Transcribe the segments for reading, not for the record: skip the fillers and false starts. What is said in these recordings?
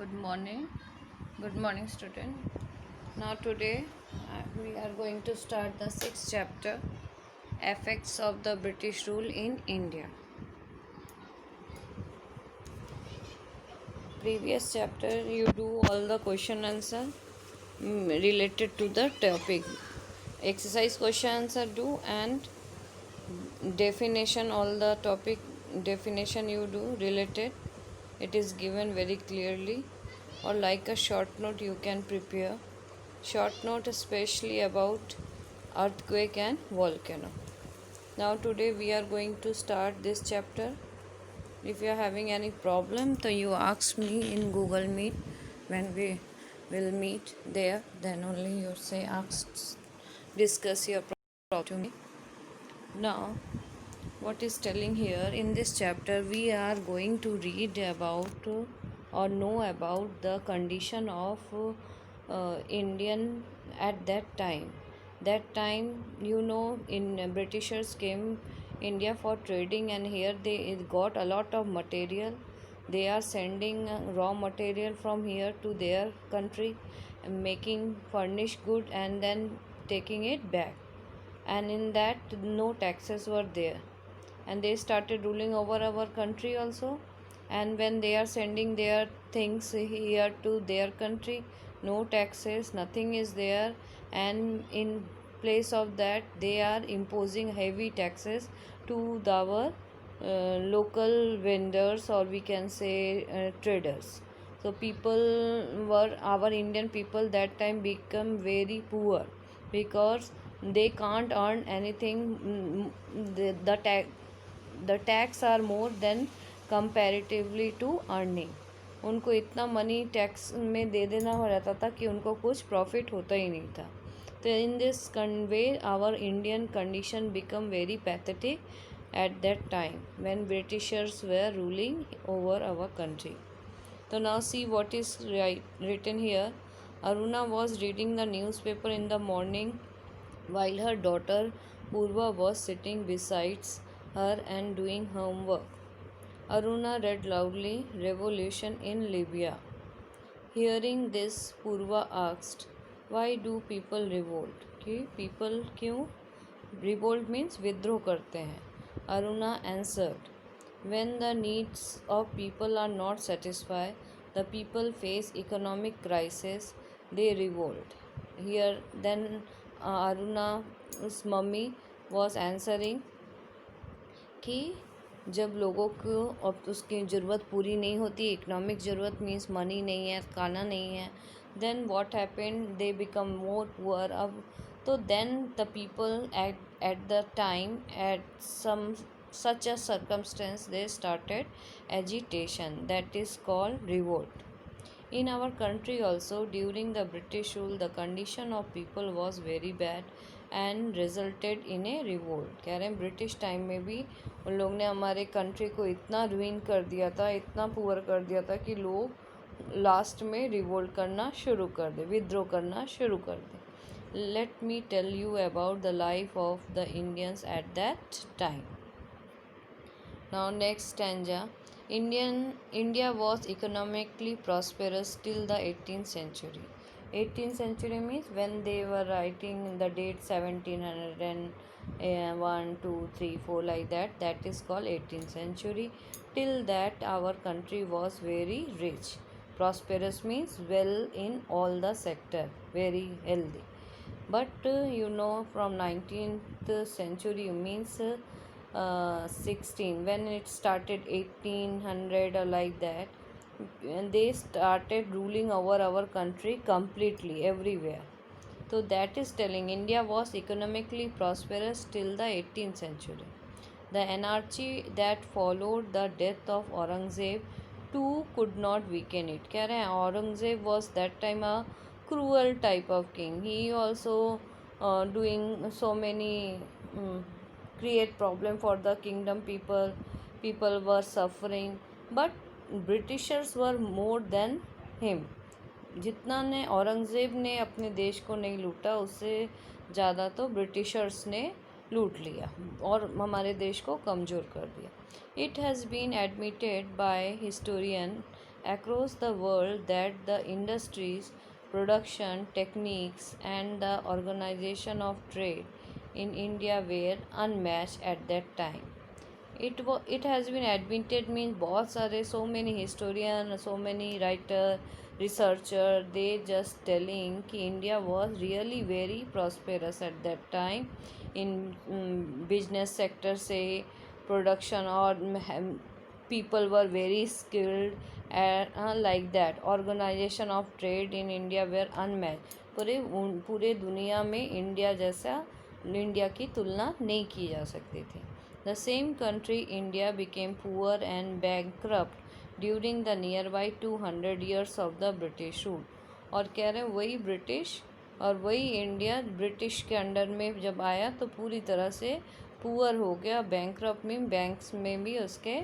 Good morning, student. Now today we are going to start the sixth chapter, effects of the British rule in India. Previous chapter you do all the question answer related to the topic. Exercise question answer do, and definition, all the topic definition you do related. It is given very clearly, or like a short note you can prepare. Short note especially about earthquake and volcano. Now today we are going to start this chapter. If you are having any problem, so you ask me in Google Meet. When we will meet there, then only you say ask, discuss your problem to me. Now what is telling here in this chapter, we are going to read about or know about the condition of Indian at that time. In Britishers came India for trading, and here they got a lot of material. They are sending raw material from here to their country, making furnished good and then taking it back, and in that no taxes were there, and they started ruling over our country also. And when they are sending their things here to their country, no taxes, nothing is there, and in place of that they are imposing heavy taxes to our local vendors, or we can say traders. So people were, our Indian people that time become very poor, because they can't earn anything. The tax are more than comparatively to earning. उनको इतना money tax में दे देना हो रहता था कि उनको कुछ प्रॉफिट होता ही नहीं था. तो in this way our Indian condition become very pathetic at that time when Britishers were ruling over our country. So now see what is written here. Aruna was reading the newspaper in the morning while her daughter Purva was sitting beside her and doing homework. Aruna read loudly, "Revolution in Libya." Hearing this, Purva asked, "Why do people revolt?" कि people क्यों? Revolt means विद्रोह करते हैं. Aruna answered, "When the needs of people are not satisfied, the people face economic crisis, they revolt." Here then Aruna's mummy was answering कि जब लोगों को अब उसकी ज़रूरत पूरी नहीं होती, इकोनॉमिक ज़रूरत मीन्स मनी नहीं है, खाना नहीं है, then what happened, they become more poor. अब तो then the people at the time at some such a circumstance they started agitation, that is called revolt. In our country also during the British rule, the condition of people was very bad and resulted in a revolt. कह रहे हैं British time में भी उन लोग ने हमारे country को इतना रुइन कर दिया था, इतना पुअर कर दिया था कि लोग लास्ट में रिवोल्ट करना शुरू कर दे, विद्रोह करना शुरू कर दे. Let me tell you about the life of the Indians at that time. Now next stanza. India was economically prosperous till the 18th century. 18th century means when they were writing the date 1701, 2, 3, 4 like that. That is called 18th century. Till that our country was very rich. Prosperous means well in all the sector, very healthy. But from 19th century means 16, when it started 1800 or like that, and they started ruling over our country completely everywhere. So that is telling India was economically prosperous till the 18th century. The anarchy that followed the death of Aurangzeb too could not weaken it. कह रहे हैं Aurangzeb was that time a cruel type of king. He also doing so many create problem for the kingdom. People were suffering, but Britishers were more than him. जितना ने औरंगज़ेब ने अपने देश को नहीं लूटा, उससे ज़्यादा तो ब्रिटिशर्स ने लूट लिया और हमारे देश को कमज़ोर कर दिया. It has been admitted by historian across the world that the industries, production techniques, and the organization of trade in India were unmatched at that time. It has been admitted means बहुत सारे so many historian, so many writer, researcher, they just telling कि India was really very prosperous at that time in business sector से production और people were very skilled and like that organization of trade in India were unmatched. पूरे दुनिया में India की तुलना नहीं की जा सकती थी. The same country, India, became poor and bankrupt during the nearby 200 years of the British rule. और कह रहे हैं वही ब्रिटिश और वही इंडिया ब्रिटिश के अंडर में जब आया तो पूरी तरह से पुअर हो गया. बैंकरप्ट में बैंक्स में भी उसके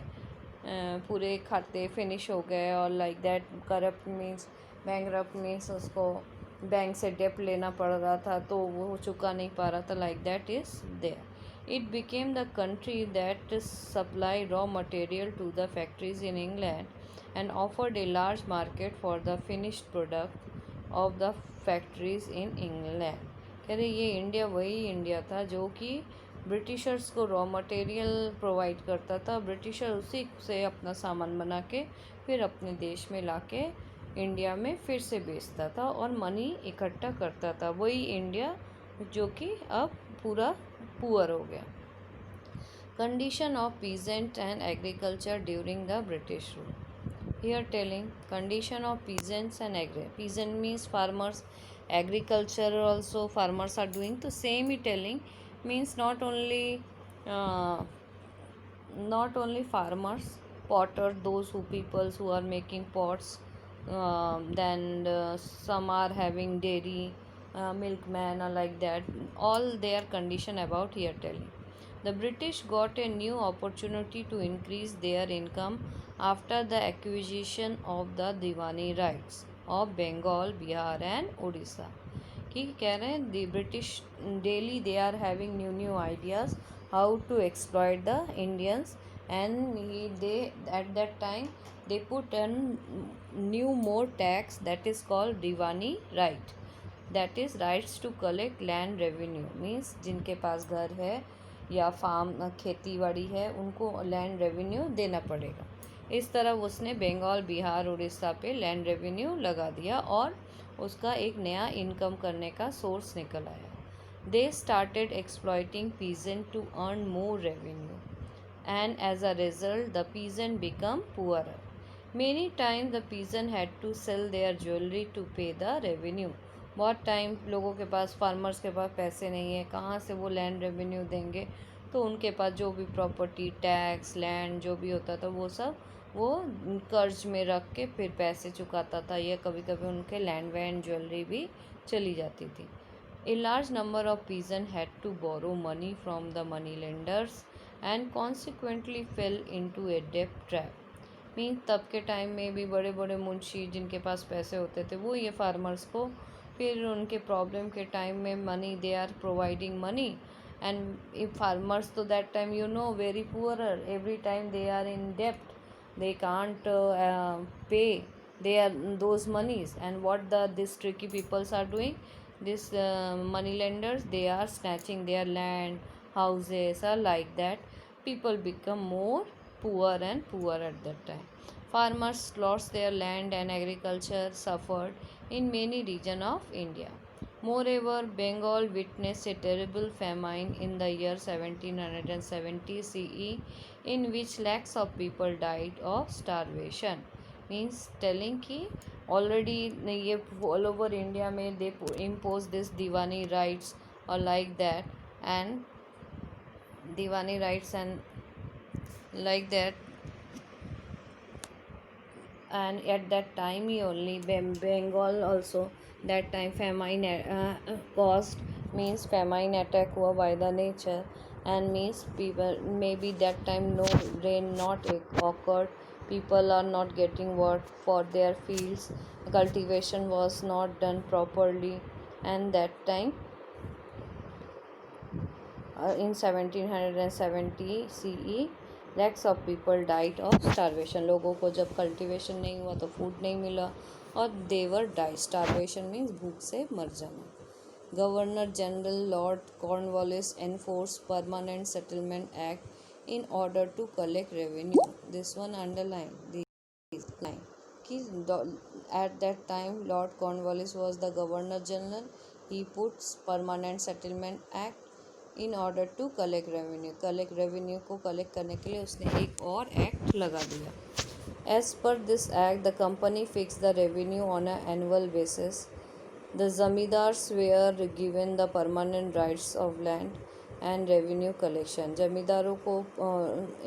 पूरे खाते फिनिश हो गए और like that. Corrupt means bankrupt means उसको बैंक से डेप लेना पड़ रहा था तो वो चुका नहीं पा रहा था. Like that is there. It became the country that supplied raw material to the factories in England and offered a large market for the finished product of the factories in England. कह रहे ये India वही India था जो कि Britishers को raw material provide करता था. ब्रिटिशर उसी से अपना सामान बना के फिर अपने देश में लाके इंडिया में फिर से बेचता था और मनी इकट्ठा करता था. वही इंडिया जो कि अब पूरा पुअर हो गया. Condition of peasant and agriculture during the British rule. Here telling condition of peasants and peasant means farmers, agriculture also farmers are doing. So same he telling means uh, not only farmers, potter, those who peoples who are making pots, then some are having dairy, milkman or like that. All their condition about here telling. The British got a new opportunity to increase their income after the acquisition of the Diwani rights of Bengal, Bihar and Odisha. कि कह रहे हैं the British daily they are having new ideas how to exploit the Indians and they at that time they put a new more tax that is called Diwani right, that is rights to collect land revenue means जिनके पास घर है या farm खेती बाड़ी है उनको land revenue देना पड़ेगा. इस तरह उसने बंगाल, बिहार, उड़ीसा पे लैंड रेवेन्यू लगा दिया और उसका एक नया इनकम करने का सोर्स निकल आया. They started exploiting peasant to earn more revenue and as a result the peasant become poorer. Many times the peasant had to sell their jewelry to pay the revenue. बहुत time लोगों के पास farmers के पास पैसे नहीं है, कहाँ से वो लैंड रेवेन्यू देंगे. तो उनके पास जो भी प्रॉपर्टी टैक्स लैंड जो भी होता था वो सब वो कर्ज में रख के फिर पैसे चुकाता था या कभी कभी उनके लैंड वैंड ज्वेलरी भी चली जाती थी. A large number of peasants had to borrow money from the money lenders and consequently fell into a debt trap. Mean तब के टाइम में भी बड़े बड़े मुंशी जिनके पास पैसे होते थे वो ये फार्मर्स को फिर उनके प्रॉब्लम के टाइम में money they are providing money and if farmers to that time very poorer every time they are in debt, they can't pay their those monies. And what these tricky peoples are doing, these money lenders, they are snatching their land houses or like that. People become more poor and poor at that time. Farmers lost their land and agriculture suffered in many regions of India. Moreover, Bengal witnessed a terrible famine in the year 1770 CE, in which lakhs of people died of starvation. Means telling कि already ये all over India में they impose this Diwani rights or like that, and Diwani rights and like that. And at that time he only Bengal also that time famine caused means famine attack हुआ by the nature and means people maybe that time no rain not occurred, people are not getting work for their fields, cultivation was not done properly. And that time in 1770 CE lakhs of people diet of starvation, लोगों को जब cultivation नहीं हुआ तो food नहीं मिला और देवर die, starvation means भूख से मर जाना। Governor general lord Cornwallis enforce permanent settlement act in order to collect revenue, this one underline this line कि at that time Lord Cornwallis was the Governor General. He puts Permanent Settlement Act in order to collect revenue. को collect करने के लिए उसने एक और act लगा दिया। As per this act, the company fixed the revenue on an annual basis. The zamidars were given the permanent rights of land and revenue collection. जमींदारों को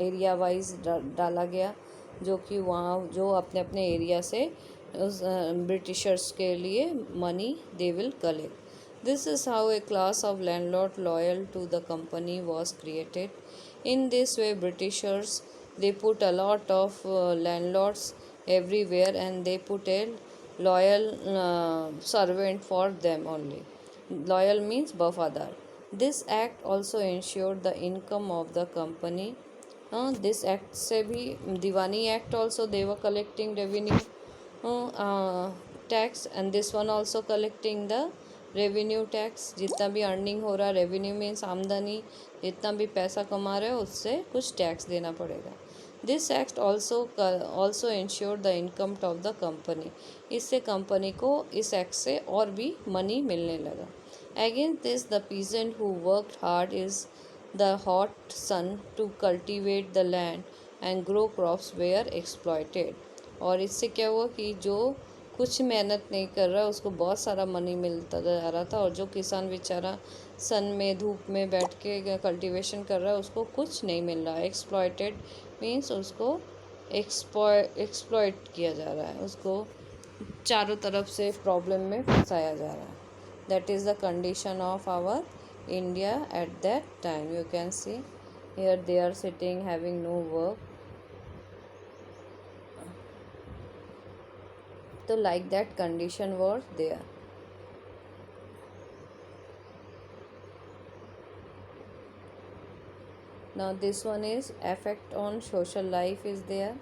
एरिया वाइज डाला गया, जो कि वहाँ जो अपने अपने एरिया से उस ब्रिटिशर्स के लिए money they will collect. This is how a class of landlord loyal to the company was created. In this way britishers they put a lot of landlords everywhere and they put a loyal servant for them only. Loyal means wafadar. This act also ensured the income of the company. This act से भी Diwani Act also they were collecting revenue tax and this one also collecting the revenue tax. जितना भी earning हो रहा, revenue means आमदनी, जितना भी पैसा कमा रहे हो उससे कुछ टैक्स देना पड़ेगा। This act also insure the income of the company, इससे कंपनी को इस एक्ट से और भी मनी मिलने लगा। Against this the peasant who worked hard is the hot sun to cultivate the land and grow crops were exploited. और इससे क्या हुआ कि जो कुछ मेहनत नहीं कर रहा उसको बहुत सारा मनी मिलता जा रहा था, और जो किसान बेचारा सन में धूप में बैठ के कल्टीवेशन कर रहा है उसको कुछ नहीं मिल रहा है। एक्सप्लॉयटेड मीन्स उसको एक्सप्लॉयट किया जा रहा है, उसको चारों तरफ से प्रॉब्लम में फंसाया जा रहा है। That is the condition of our India at that time. You can see here they are sitting having no work. तो like that condition was there. Now this one is effect on social life is there.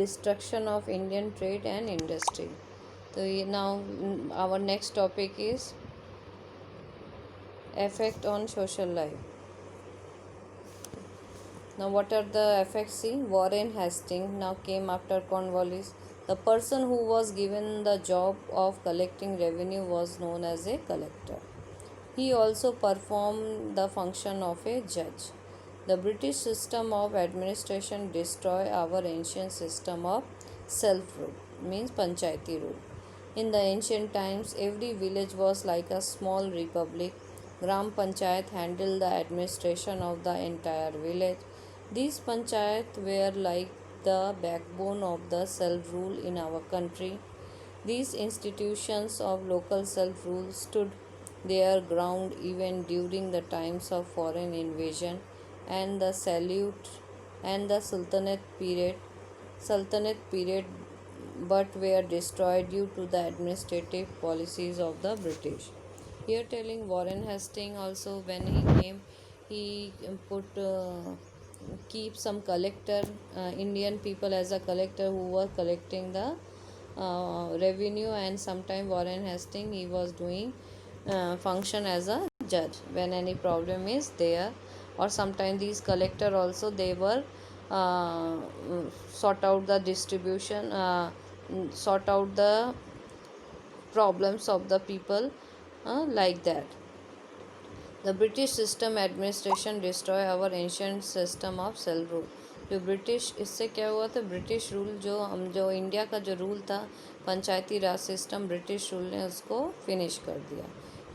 Destruction of Indian trade and industry. So now our next topic is effect on social life. Now what are the effects? See, Warren Hastings now came after Cornwallis. The person who was given the job of collecting revenue was known as a collector. He also performed the function of a judge. The British system of administration destroyed our ancient system of self-rule, means panchayati rule. In the ancient times, every village was like a small republic. Gram Panchayat handled the administration of the entire village. These panchayat were like the backbone of the self-rule in our country. These institutions of local self-rule stood their ground even during the times of foreign invasion and the salute and the Sultanate period, but were destroyed due to the administrative policies of the British. Here telling Warren Hastings also when he came, he put keep some collector, Indian people as a collector who were collecting the revenue, and sometime Warren Hastings he was doing function as a judge when any problem is there, or sometimes these collector also they were sort out the distribution, sort out the problems of the people, like that. The British system administration destroy our ancient system of self rule. जो British, इससे क्या हुआ था, British rule जो India का जो rule था Panchayati Raj system, British rule ने उसको फिनिश कर दिया।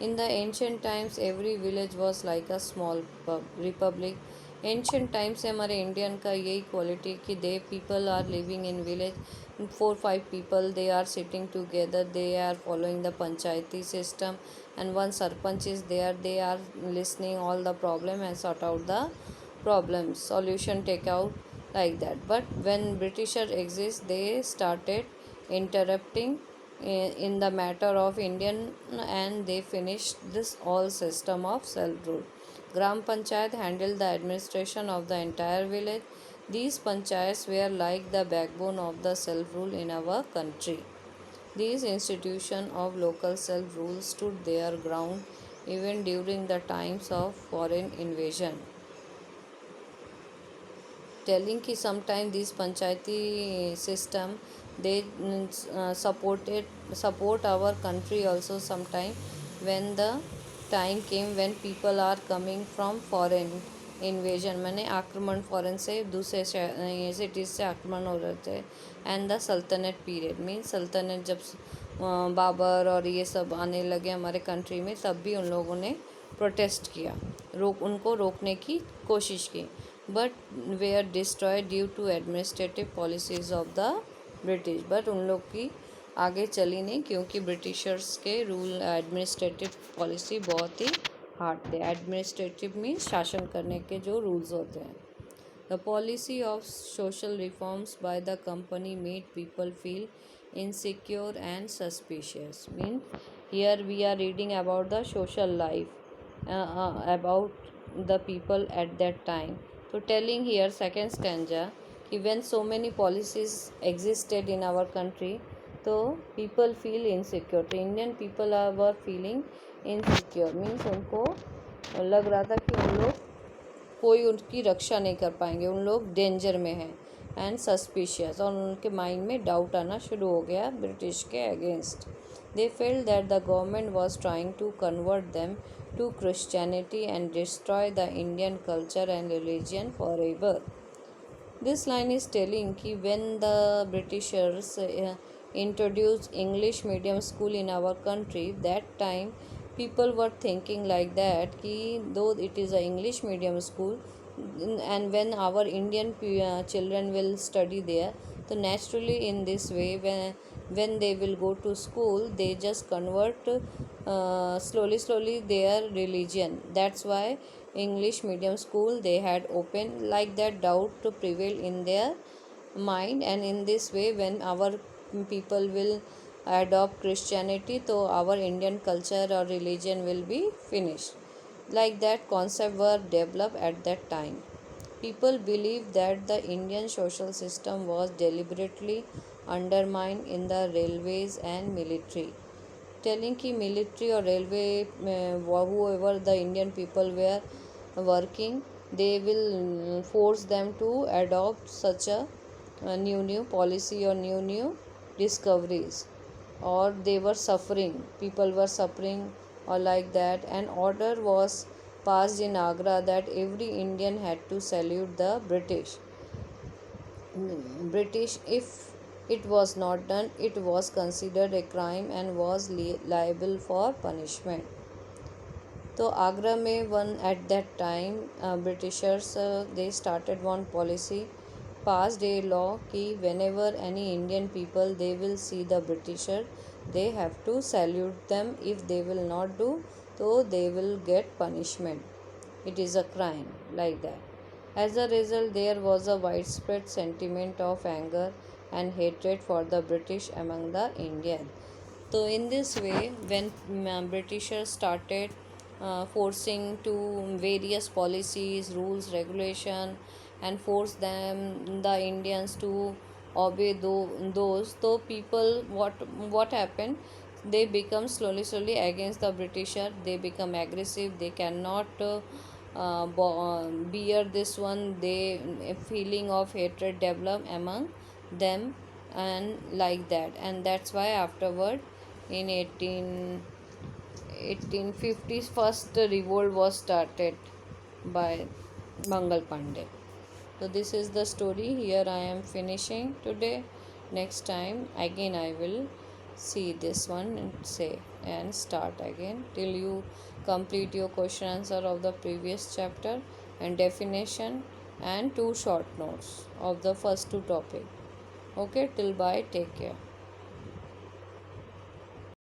In the ancient times every village was like a small republic. Ancient time से हमारे इंडियन का यही क्वालिटी कि they people are living in village, 4-5 people they are sitting together, they are following the panchayati system, and one sarpanch is there, they are listening all the problem and sort out the problems, solution take out, like that. But when Britisher exist, they started interrupting in the matter of Indian, and they finished this all system of self rule. Gram Panchayat handled the administration of the entire village. These panchayats were like the backbone of the self-rule in our country. These institutions of local self-rule stood their ground even during the times of foreign invasion. Telling कि sometimes this panchayati system they support our country also sometime when the time came when people are coming from foreign invasion मैंने आक्रमण foreign से दूसरे cities से आक्रमण हो रहे थे एंड द सल्तनत पीरियड मीन्स सल्तनत जब बाबर और ये सब आने लगे हमारे कंट्री में तब भी उन लोगों ने प्रोटेस्ट किया उनको रोकने की कोशिश की but they are destroyed due to administrative policies of the British but उन लोग की आगे चली नहीं क्योंकि ब्रिटिशर्स के रूल एडमिनिस्ट्रेटिव पॉलिसी बहुत ही हार्ड थे एडमिनिस्ट्रेटिव मीन्स शासन करने के जो रूल्स होते हैं the policy of social reforms by the company made people feel insecure and suspicious mean here we are reading about the social life about the people at that time so telling here second stanza कि when so many policies existed in our country so people feel insecure तो Indian people were feeling insecure means उनको लग रहा था कि उन लोग कोई उनकी रक्षा नहीं कर पाएंगे उन लोग डेंजर में हैं एंड सस्पिशियस और उनके माइंड में डाउट आना शुरू हो गया ब्रिटिश के against they felt that the government was trying to convert them to Christianity and destroy the Indian culture and religion for ever this line is telling कि when the Britishers introduced English medium school in our country that time people were thinking like that कि though it is a English medium school and when our Indian children will study there so naturally in this way when they will go to school they just convert slowly their religion that's why English medium school they had opened like that doubt to prevail in their mind and in this way when our people will adopt Christianity so our Indian culture or religion will be finished like that concept were developed at that time people believe that the Indian social system was deliberately undermined in the railways and military telling कि military or railway whoever the Indian people were working they will force them to adopt such a new policy or new discoveries or they were suffering people were suffering or like that an order was passed in Agra that every Indian had to salute the British if it was not done it was considered a crime and was liable for punishment तो आगरा में one eight that time Britishers they started one policy passed a law कि whenever any Indian people they will see the Britisher they have to salute them if they will not do so they will get punishment it is a crime like that as a result there was a widespread sentiment of anger and hatred for the British among the Indians so in this way when Britishers started forcing to various policies rules regulation and force them the Indians to obey those so people what happened they become slowly against the Britisher they become aggressive they cannot bear this one they a feeling of hatred develop among them and like that and that's why afterward in 1850s first revolt was started by Mangal Pandey so this is the story here I am finishing today next time again I will see this one and say and start again till you complete your question answer of the previous chapter and definition and 2 short notes of the first 2 topic okay till bye take care